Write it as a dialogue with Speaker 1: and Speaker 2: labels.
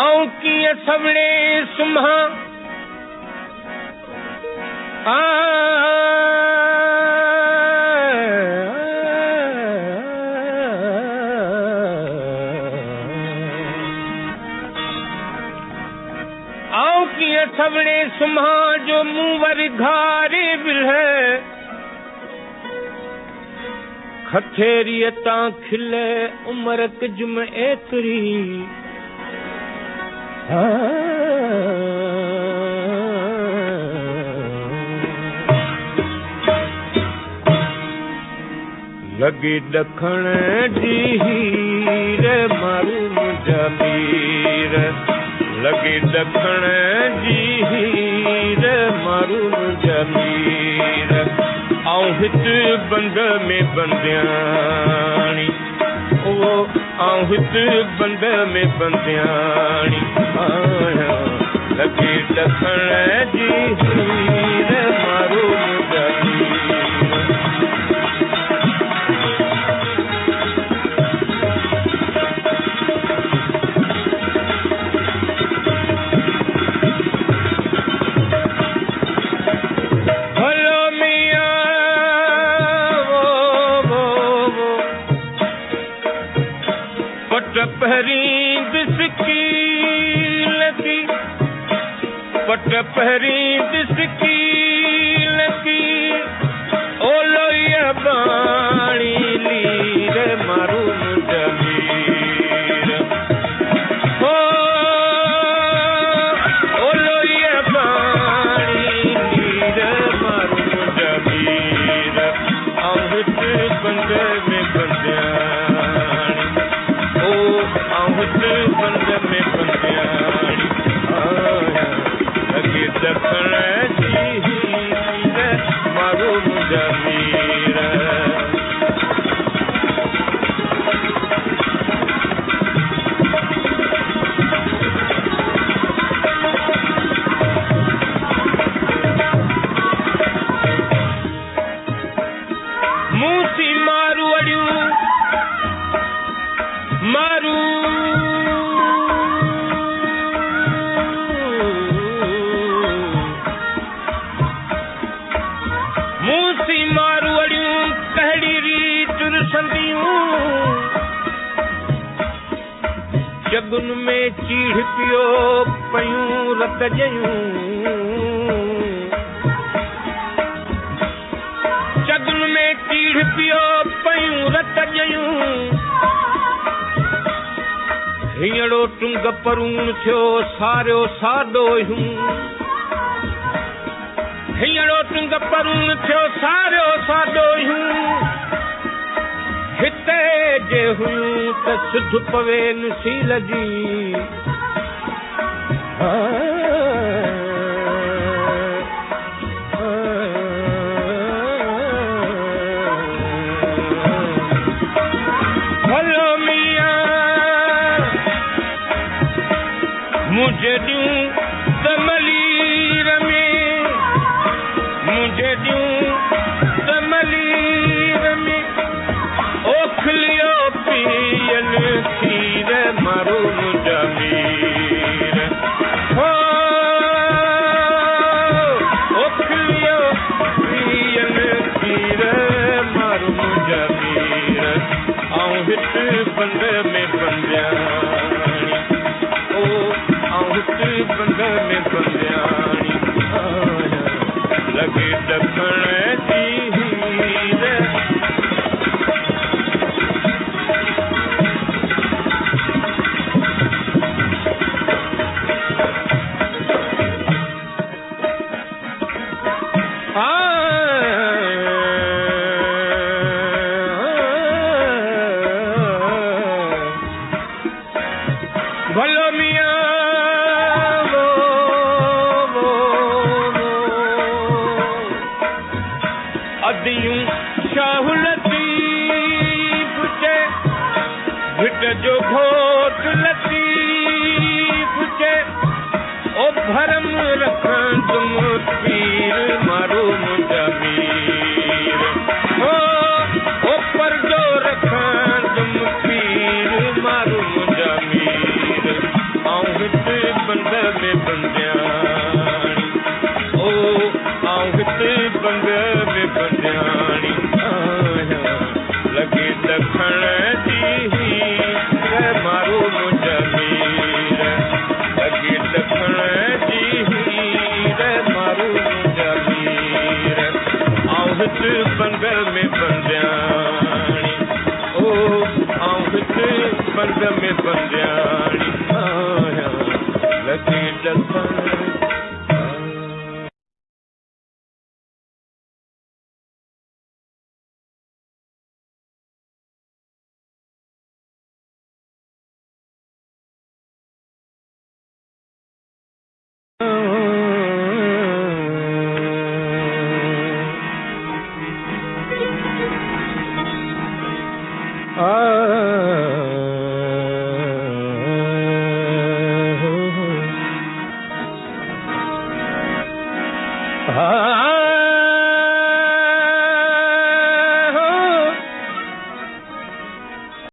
Speaker 1: आऊं कीअं सवणे सुम्हा आऊं कीअं सवणे सुम्हा जो मुंह वर घारे बिल्ह खथेरीअ तां खिले उमर कुझुम एतिरी लॻी ॾखण जी हीर मारू मुंहिंजा मीर लॻी ॾखण जी हीर मारू मुंहिंजा मीर आऊं हिते बंद में बंदियाणी ओ आऊं हिते बंद में बंदियाणी आहियां लॻी ॾखण जी हीर मारू मुंहिंजा मीर पटपहरी बिस्की लकी पट पहरी बिस्की लकी ओलोया बाणी लीर मारू जमीर हो ओलोया बाणी लीर मारू जमीर अमृत बंद में बंदिया बंद में बंदियाणी लॻी ॾखण जी हीर मारू मुंहिंजा मीर मूसी मारू अड़ियूं मारू जगुन में चीढ़ पियो पयूं रत जयूं जगुन में चीढ़ पियो पयूं रत जयूं हींअड़ो टुंग परून थियो सारियो सादो हूं हींअड़ो टुंग परून थियो सारियो सादो हूं हिते जे हुयूं त सिध पवे नसील जी भलो मियां मुझे ॾियूं त मलीर में मुझे ॾियूं त मलीर में ओखलियो पियल खीर मारू मुंहिंजा मीर हो करम रखन तुम पीर मारो मुझा मीर ओ पर जो रखन तुम पीर मारो मुझा मीर आऊं हिते बंद में बंदियाणी ओ आऊं हिते बंद में बंदियाणी आहियां लगे दखण जी मारो मुझा मीर लगे दखण जी मारो मुझा मीर आऊं हिते बंद में बंदियाणी ओ आऊं हिते बंद में बंदियाणी आहियां लगे दखण Ah